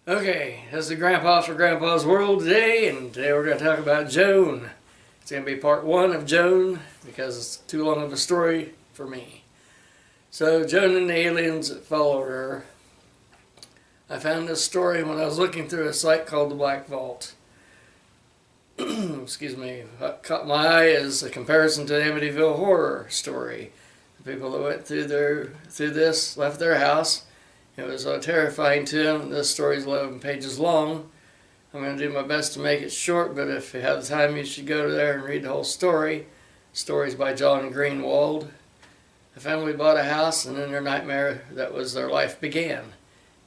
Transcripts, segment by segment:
Okay, this is the Grandpa for Grandpa's World today, and today we're going to talk about Joan. It's going to be part one of Joan because it's too long of a story for me. So, Joan and the aliens that followed her. I found this story when I was looking through a site called the Black Vault. Excuse me. What caught my eye is a comparison to the Amityville horror story. The people that went through this left their house. It was terrifying to them. This story is 11 pages long. I'm going to do my best to make it short, but if you have the time, you should go there and read the whole story. Stories by Joan Greenwald. A family bought a house, and in their nightmare, that was their life began.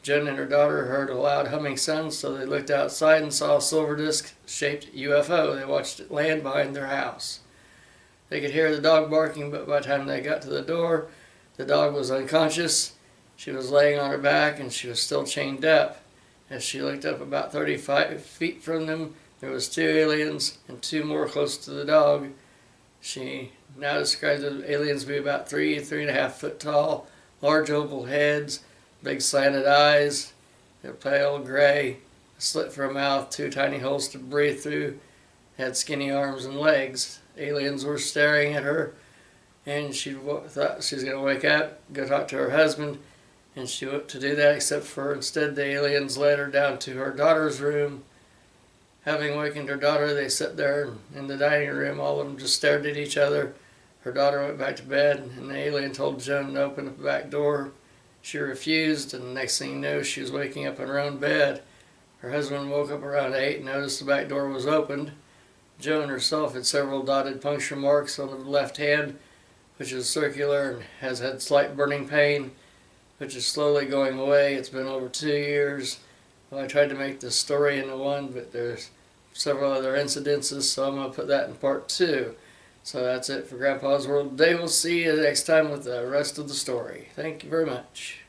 Joan and her daughter heard a loud humming sound, so they looked outside and saw a silver disc-shaped UFO. They watched it land behind their house. They could hear the dog barking, but by the time they got to the door, the dog was unconscious. She was laying on her back and she was still chained up. As she looked up about 35 feet from them, there was two aliens and two more close to the dog. She now described the aliens to be about 3.5 foot tall, large oval heads, big slanted eyes, they're pale gray, a slit for a mouth, two tiny holes to breathe through, had skinny arms and legs. Aliens were staring at her, and she thought she was going to wake up, go talk to her husband. And she went to do that, except for instead the aliens led her down to her daughter's room. Having wakened her daughter, they sat there in the dining room. All of them just stared at each other. Her daughter went back to bed, and the alien told Joan to open the back door. She refused, and the next thing you know, she was waking up in her own bed. Her husband woke up around 8 and noticed the back door was opened. Joan herself had several dotted puncture marks on the left hand, which is circular and has had slight burning pain, which is slowly going away. It's been over 2 years. Well, I tried to make this story into one, but there's several other incidences, so I'm going to put that in part 2. So that's it for Grandpa's World today. We'll see you next time with the rest of the story. Thank you very much.